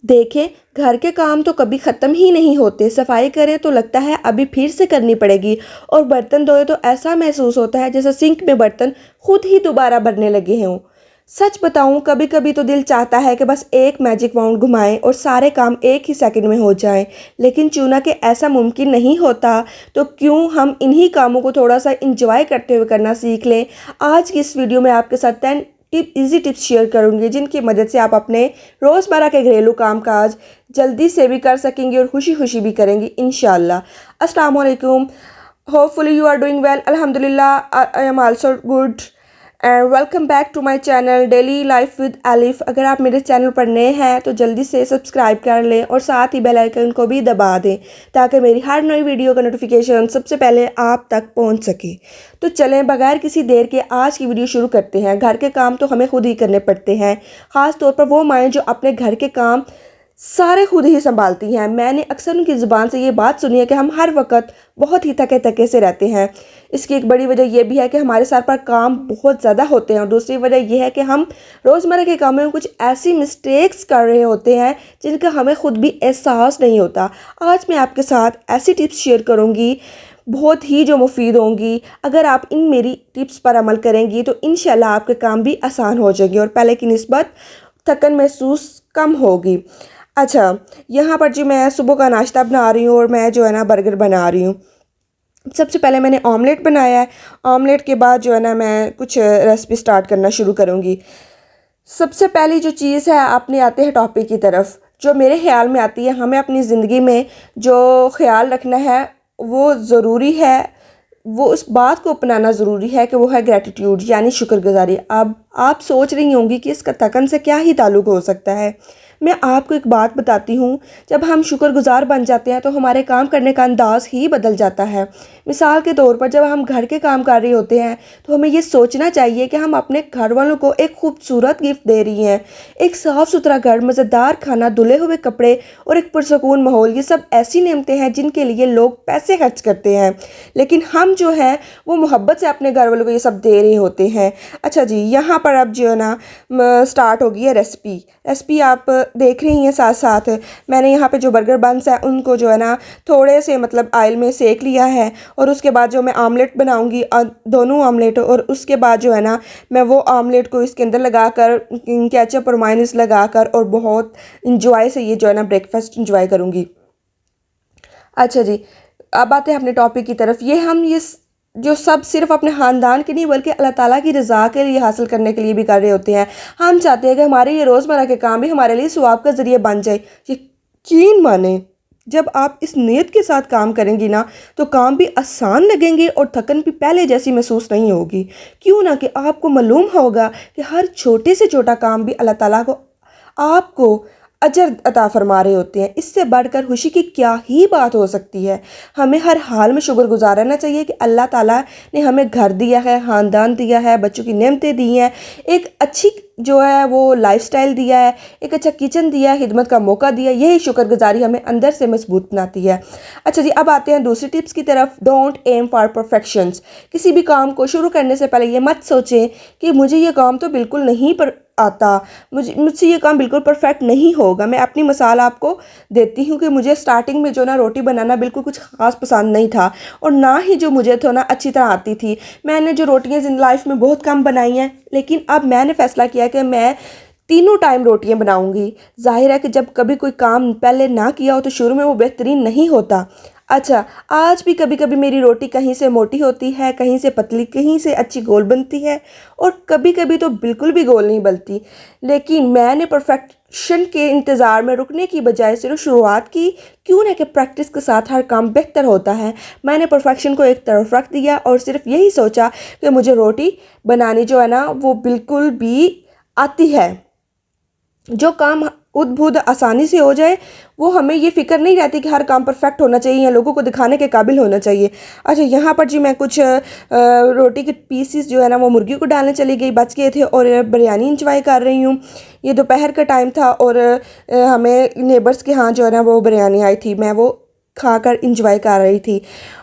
देखें, घर के काम तो कभी ख़त्म ही नहीं होते। सफाई करें तो लगता है अभी फिर से करनी पड़ेगी, और बर्तन धोए तो ऐसा महसूस होता है जैसे सिंक में बर्तन खुद ही दोबारा भरने लगे हों। सच बताऊं, कभी कभी तो दिल चाहता है कि बस एक मैजिक वाउंड घुमाएं और सारे काम एक ही सेकंड में हो जाएं। लेकिन चूना कि ऐसा मुमकिन नहीं होता, तो क्यों हम इन्हीं कामों को थोड़ा सा इंजॉय करते हुए करना सीख लें। आज की इस वीडियो में आपके साथ 10 इजी टिप्स शेयर करूंगी, जिनकी मदद से आप अपने रोज़मर्रा के घरेलू कामकाज जल्दी से भी कर सकेंगे और खुशी खुशी भी करेंगी इंशाल्लाह। अस्सलाम वालेकुम। Hopefully you are doing well. अल्हम्दुलिल्लाह, I am also good. And welcome back to my channel daily life with Elif. अगर आप मेरे चैनल पर नए हैं तो जल्दी से सब्सक्राइब कर लें और साथ ही बेल आइकन को भी दबा दें, ताकि मेरी हर नई वीडियो का नोटिफिकेशन सबसे पहले आप तक पहुंच सके। तो चलें, बगैर किसी देर के आज की वीडियो शुरू करते हैं। घर के काम तो हमें खुद ही करने पड़ते हैं, ख़ास तौर पर वो माएँ जो अपने घर के काम सारे खुद ही संभालती हैं। मैंने अक्सर उनकी ज़ुबान से ये बात सुनी है कि हम हर वक्त बहुत ही थके थके से रहते हैं। इसकी एक बड़ी वजह यह भी है कि हमारे सर पर काम बहुत ज़्यादा होते हैं, और दूसरी वजह यह है कि हम रोज़मर्रा के कामों में कुछ ऐसी मिस्टेक्स कर रहे होते हैं जिनका हमें खुद भी एहसास नहीं होता। आज मैं आपके साथ ऐसी टिप्स शेयर करूँगी बहुत ही जो मुफीद होंगी। अगर आप इन मेरी टिप्स पर अमल करेंगी तो इंशाल्लाह आपके काम भी आसान हो जाएंगे और पहले की निस्बत थकन महसूस कम होगी। अच्छा, यहाँ पर जी मैं सुबह का नाश्ता बना रही हूँ और मैं जो है ना बर्गर बना रही हूँ। सबसे पहले मैंने ऑमलेट बनाया है। ऑमलेट के बाद जो है ना मैं कुछ रेसिपी स्टार्ट करना शुरू करूँगी। सबसे पहली जो चीज़ है, अपने आते हैं टॉपिक की तरफ, जो मेरे ख्याल में आती है। हमें अपनी ज़िंदगी में जो ख्याल रखना है वो ज़रूरी है, वो उस बात को अपनाना ज़रूरी है कि वो है ग्रैटिट्यूड, यानी शुक्रगुजारी। अब आप सोच रही होंगी कि इसका थकन से क्या ही ताल्लुक़ हो सकता है। मैं आपको एक बात बताती हूँ, जब हम शुक्रगुजार बन जाते हैं तो हमारे काम करने का अंदाज़ ही बदल जाता है। मिसाल के तौर पर, जब हम घर के काम कर रहे होते हैं तो हमें ये सोचना चाहिए कि हम अपने घर वालों को एक खूबसूरत गिफ्ट दे रही हैं। एक साफ़ सुथरा घर, मज़ेदार खाना, धुले हुए कपड़े और एक पुरसकून माहौल, ये सब ऐसी नेमतें हैं जिनके लिए लोग पैसे खर्च करते हैं, लेकिन हम जो है वो मोहब्बत से अपने घर वालों को ये सब दे रहे होते हैं। अच्छा जी, यहाँ पर अब जो है ना स्टार्ट हो गई है रेसिपी आप देख रही हैं। साथ साथ मैंने यहाँ पे जो बर्गर बन्स है उनको जो है ना थोड़े से मतलब ऑयल में सेक लिया है, और उसके बाद जो मैं आमलेट बनाऊँगी, दोनों आमलेट, और उसके बाद जो है ना मैं वो आमलेट को इसके अंदर लगाकर केचप और मायोनीज लगाकर और बहुत इंजॉय से ये जो है ना ब्रेकफास्ट इंजॉय करूँगी। अच्छा जी, अब आते हैं अपने टॉपिक की तरफ। ये जो सब सिर्फ अपने ख़ानदान के नहीं बल्कि अल्लाह ताला की रज़ा के लिए हासिल करने के लिए भी कर रहे होते हैं। हम चाहते हैं कि हमारे ये रोज़मर्रा के काम भी हमारे लिए सवाब का ज़रिया बन जाए। यकीन माने, जब आप इस नीयत के साथ काम करेंगी ना तो काम भी आसान लगेंगे और थकन भी पहले जैसी महसूस नहीं होगी। क्यों ना कि आपको मालूम होगा कि हर छोटे से छोटा काम भी अल्लाह ताला को आपको अजर अता फरमा रहे होते हैं। इससे बढ़कर खुशी की क्या ही बात हो सकती है। हमें हर हाल में शुक्रगुजार रहना चाहिए कि अल्लाह ताला ने हमें घर दिया है, ख़ानदान दिया है, बच्चों की नेमतें दी हैं, एक अच्छी जो है वो लाइफस्टाइल दिया है, एक अच्छा किचन दिया है, खिदमत का मौका दिया है। यही शुक्रगुजारी हमें अंदर से मजबूत बनाती है। अच्छा जी, अब आते हैं दूसरी टिप्स की तरफ। Don't aim for perfections. किसी भी काम को शुरू करने से पहले ये मत सोचें कि मुझे ये काम तो बिल्कुल नहीं आता, मुझसे ये काम बिल्कुल परफेक्ट नहीं होगा। मैं अपनी मिसाल आपको देती हूँ कि मुझे स्टार्टिंग में जो ना रोटी बनाना बिल्कुल कुछ ख़ास पसंद नहीं था, और ना ही जो मुझे तो ना अच्छी तरह आती थी। मैंने जो रोटियाँ इन लाइफ में बहुत कम बनाई हैं, लेकिन अब मैंने फ़ैसला किया कि मैं तीनों टाइम रोटियां बनाऊंगी। जाहिर है कि जब कभी कोई काम पहले ना किया हो तो शुरू में वो बेहतरीन नहीं होता। अच्छा, आज भी कभी कभी मेरी रोटी कहीं से मोटी होती है, कहीं से पतली, कहीं से अच्छी गोल बनती है, और कभी कभी तो बिल्कुल भी गोल नहीं बनती। लेकिन मैंने परफेक्शन के इंतज़ार में रुकने की बजाय सिर्फ शुरुआत की। क्यों ना कि प्रैक्टिस के साथ हर काम बेहतर होता है। मैंने परफेक्शन को एक तरफ रख दिया और सिर्फ यही सोचा कि मुझे रोटी बनानी जो है ना वो बिल्कुल भी आती है। जो काम उद्भुत आसानी से हो जाए, वो हमें ये फ़िक्र नहीं रहती कि हर काम परफेक्ट होना चाहिए या लोगों को दिखाने के काबिल होना चाहिए। अच्छा, यहाँ पर जी मैं कुछ रोटी के पीसीस जो है ना वो मुर्गी को डालने चली गई, बच गए थे, और बिरयानी इंजॉय कर रही हूँ। ये दोपहर का टाइम था और हमें नेबर्स के यहाँ जो है ना वो बिरयानी आई थी, मैं वो खाकर इंजॉय कर रही थी।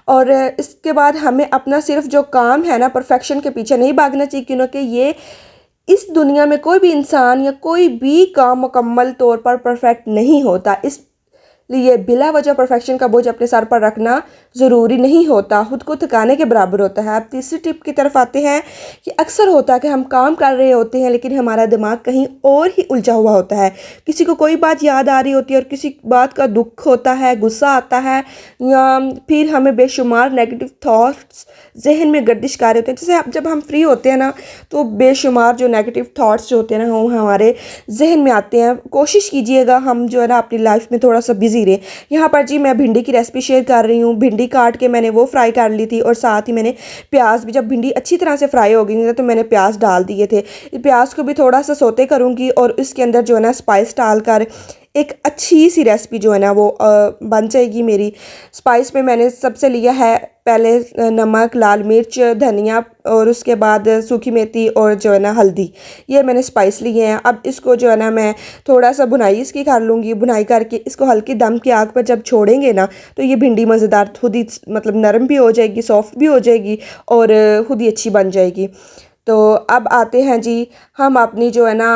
और इसके बाद हमें अपना सिर्फ जो काम है ना परफेक्शन के पीछे नहीं भागना चाहिए, क्योंकि ये इस दुनिया में कोई भी इंसान या कोई भी काम मुकम्मल तौर पर परफेक्ट नहीं होता, इसलिए बिला वजह परफेक्शन का बोझ अपने सर पर रखना ज़रूरी नहीं होता, खुद को थकाने के बराबर होता है। अब तीसरी टिप की तरफ आते हैं कि अक्सर होता है कि हम काम कर रहे होते हैं लेकिन हमारा दिमाग कहीं और ही उलझा हुआ होता है। किसी को कोई बात याद आ रही होती है और किसी बात का दुख होता है, गुस्सा आता है, या फिर हमें बेशुमार नेगेटिव थॉट्स जहन में गर्दिश कर रहे होते हैं। जैसे जब हम फ्री होते हैं ना, तो बेशुमार जो नेगेटिव थॉट्स जो होते हैं ना, वो हमारे जहन में आते हैं। कोशिश कीजिएगा हम जो है ना अपनी लाइफ में थोड़ा सा बिजी रहे। यहाँ पर जी मैं भिंडी की रेसिपी शेयर कर रही हूँ। भिंडी काट के मैंने वो फ्राई कर ली थी और साथ ही मैंने प्याज भी, जब भिंडी अच्छी तरह से फ्राई हो गई तो मैंने प्याज डाल दिए थे। प्याज को भी थोड़ा सा सोते करूँगी और इसके अंदर जो है ना स्पाइस डालकर एक अच्छी सी रेसिपी जो है ना वो बन जाएगी मेरी। स्पाइस में मैंने सबसे लिया है पहले नमक, लाल मिर्च, धनिया और उसके बाद सूखी मेथी और जो है ना हल्दी, ये मैंने स्पाइस लिए हैं। अब इसको जो है ना मैं थोड़ा सा भुनाई इसकी कर लूँगी। भुनाई करके इसको हल्की दम की आग पर जब छोड़ेंगे ना, तो ये भिंडी मज़ेदार खुद ही मतलब नरम भी हो जाएगी, सॉफ्ट भी हो जाएगी और खुद ही अच्छी बन जाएगी। तो अब आते हैं जी हम अपनी जो है ना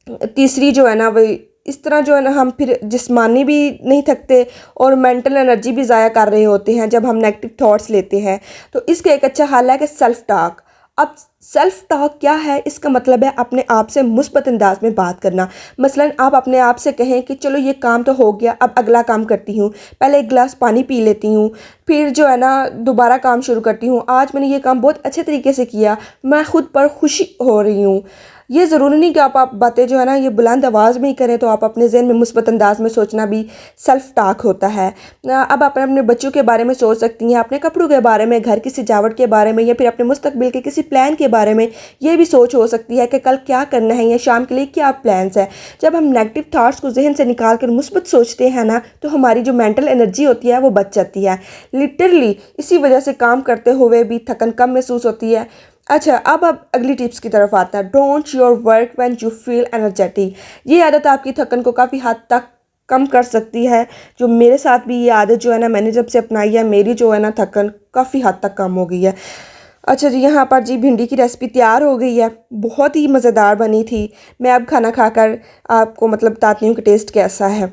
तीसरी जो है ना वही, इस तरह जो है ना हम फिर जिस्मानी भी नहीं थकते और मेंटल एनर्जी भी ज़ाया कर रहे होते हैं जब हम नेगेटिव थॉट्स लेते हैं। तो इसका एक अच्छा हल है कि सेल्फ टॉक। अब सेल्फ टॉक क्या है? इसका मतलब है अपने आप से मुस्बत अंदाज में बात करना। मसलन आप अपने आप से कहें कि चलो ये काम तो हो गया, अब अगला काम करती हूँ, पहले एक गिलास पानी पी लेती हूँ, फिर जो है ना दोबारा काम शुरू करती हूँ। आज मैंने ये काम बहुत अच्छे तरीके से किया, मैं खुद पर खुशी हो रही हूँ। ये ज़रूरी नहीं कि आप बातें जो है ना ये बुलंद आवाज़ में ही करें, तो आप अपने ज़हन में मुस्बत अंदाज में सोचना भी सेल्फ टॉक होता है। अब आप अपने बच्चों के बारे में सोच सकती हैं, अपने कपड़ों के बारे में, घर की सजावट के बारे में, या फिर अपने मुस्तकबिल के किसी प्लान के बारे में। ये भी सोच हो सकती है कि कल क्या करना है या शाम के लिए क्या प्लान्स है। जब हम नेगेटिव थाट्स को जहन से निकाल कर मुस्बत सोचते हैं ना, तो हमारी जो मेंटल एनर्जी होती है वो बच जाती है। लिटरली इसी वजह से काम करते हुए भी थकन कम महसूस होती है। अच्छा, अब अगली टिप्स की तरफ आता है। Don't your work when you feel energetic. ये आदत आपकी थकन को काफ़ी हद तक कम कर सकती है। जो मेरे साथ भी ये आदत जो है ना मैंने जब से अपनाई है, मेरी जो है ना थकन काफ़ी हद तक कम हो गई है। अच्छा जी, यहाँ पर जी भिंडी की रेसिपी तैयार हो गई है, बहुत ही मज़ेदार बनी थी। मैं अब खाना खाकर आपको मतलब बताती हूँ कि टेस्ट कैसा है,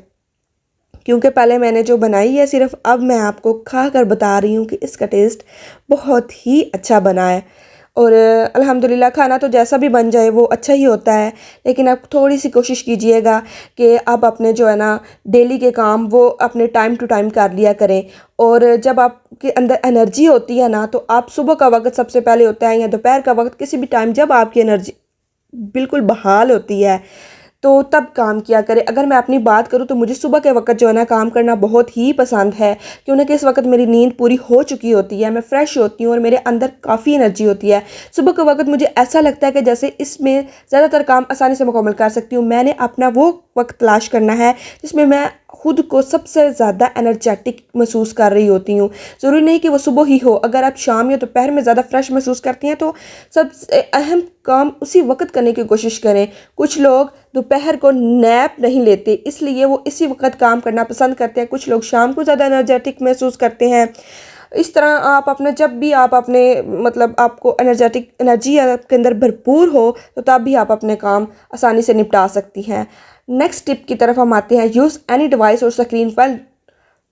क्योंकि पहले मैंने जो बनाई है सिर्फ, अब मैं आपको खा कर बता रही हूँ कि इसका टेस्ट बहुत ही अच्छा बना है। और अल्हम्दुलिल्लाह खाना तो जैसा भी बन जाए वो अच्छा ही होता है, लेकिन आप थोड़ी सी कोशिश कीजिएगा कि आप अपने जो है ना डेली के काम वो अपने टाइम टू टाइम कर लिया करें। और जब आपके अंदर एनर्जी होती है ना, तो आप सुबह का वक्त सबसे पहले होता है या दोपहर का वक्त, किसी भी टाइम जब आपकी एनर्जी बिल्कुल बहाल होती है तो तब काम किया करें। अगर मैं अपनी बात करूं तो मुझे सुबह के वक्त जो है ना काम करना बहुत ही पसंद है, क्योंकि इस वक्त मेरी नींद पूरी हो चुकी होती है, मैं फ़्रेश होती हूँ और मेरे अंदर काफ़ी एनर्जी होती है। सुबह के वक्त मुझे ऐसा लगता है कि जैसे इसमें ज़्यादातर काम आसानी से मुकम्मल कर सकती हूँ। मैंने अपना वो वक्त तलाश करना है जिसमें मैं खुद को सबसे ज़्यादा एनर्जेटिक महसूस कर रही होती हूँ। ज़रूरी नहीं कि वो सुबह ही हो, अगर आप शाम या दोपहर में ज़्यादा फ्रेश महसूस करती हैं तो सबसे अहम काम उसी वक्त करने की कोशिश करें। कुछ लोग दोपहर को नैप नहीं लेते, इसलिए वो इसी वक्त काम करना पसंद करते हैं। कुछ लोग शाम को ज़्यादा एनर्जेटिक महसूस करते हैं। इस तरह आप अपने जब भी आप अपने मतलब आपको एनर्जेटिक एनर्जी आपके अंदर भरपूर हो, तो तब भी आप अपने काम आसानी से निपटा सकती हैं। नेक्स्ट टिप की तरफ हम आते हैं। यूज़ एनी डिवाइस और screen while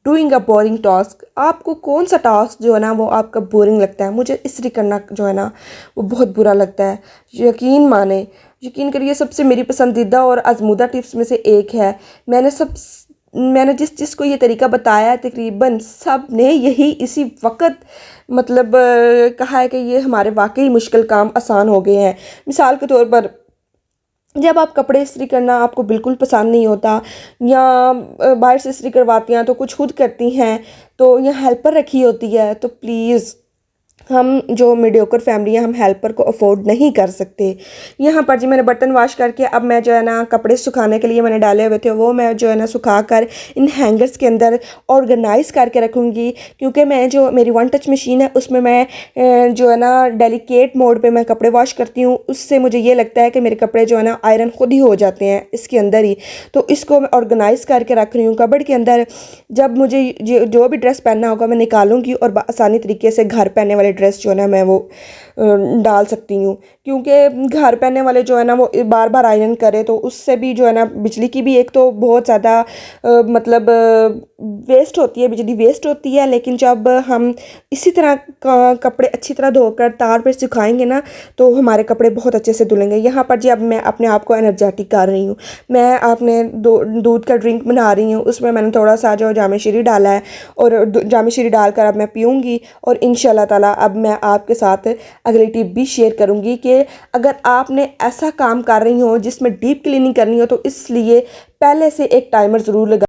doing a boring task. आपको कौन सा टास्क जो है ना वो आपका बोरिंग लगता है? मुझे इस्त्री करना जो है ना वो बहुत बुरा लगता है। यकीन करिए सबसे मेरी पसंदीदा और आजमूदा टिप्स में से एक है। मैंने जिस को ये तरीका बताया है, तकरीबन सब ने यही इसी वक्त मतलब कहा है कि ये हमारे वाकई मुश्किल काम आसान हो गए हैं। मिसाल के तौर पर, जब आप कपड़े इस्त्री करना आपको बिल्कुल पसंद नहीं होता या बाहर से इस्त्री करवाती हैं तो कुछ खुद करती हैं, तो यहाँ हेल्पर रखी होती है, तो प्लीज़ हम जो मीडियोकर फैमिली है हम हेल्पर को अफोर्ड नहीं कर सकते। यहाँ पर जी मैंने बर्तन वॉश करके अब मैं जो है ना कपड़े सुखाने के लिए मैंने डाले हुए थे, वो मैं जो है ना सुखा कर इन हैंगर्स के अंदर ऑर्गेनाइज़ करके रखूँगी। क्योंकि मैं जो मेरी वन टच मशीन है उसमें मैं जो है ना डेलिकेट मोड पे मैं कपड़े वॉश करती हूँ। उससे मुझे ये लगता है कि मेरे कपड़े जो है ना आयरन खुद ही हो जाते हैं इसके अंदर ही। तो इसको मैं ऑर्गेनाइज़ करके रख रही हूँ कबर्ड के अंदर। जब मुझे जो भी ड्रेस पहनना होगा मैं निकालूंगी और आसानी तरीके से घर पहनने वाले ड्रेस जो है ना मैं वो डाल सकती हूँ। क्योंकि घर पहनने वाले जो है ना वो बार बार आयरन करे तो उससे भी जो है ना बिजली की भी एक तो बहुत ज़्यादा मतलब वेस्ट होती है, बिजली वेस्ट होती है। लेकिन जब हम इसी तरह कपड़े अच्छी तरह धोकर तार पर सुखाएंगे ना तो हमारे कपड़े बहुत अच्छे से धुलेंगे। यहाँ पर जी अब मैं अपने आप को एनर्जेटिक कर रही हूँ। मैं आपने दूध का ड्रिंक बना रही हूँ, उसमें मैंने थोड़ा सा जो जामे श्री डाला है और जामे श्री डालकर अब मैं पीऊँगी। और इंशाल्लाह ताला अब मैं आपके साथ अगली टिप भी शेयर करूँगी कि अगर आपने ऐसा काम कर रही हो जिसमें डीप क्लीनिंग करनी हो तो इसलिए पहले से एक टाइमर ज़रूर लगा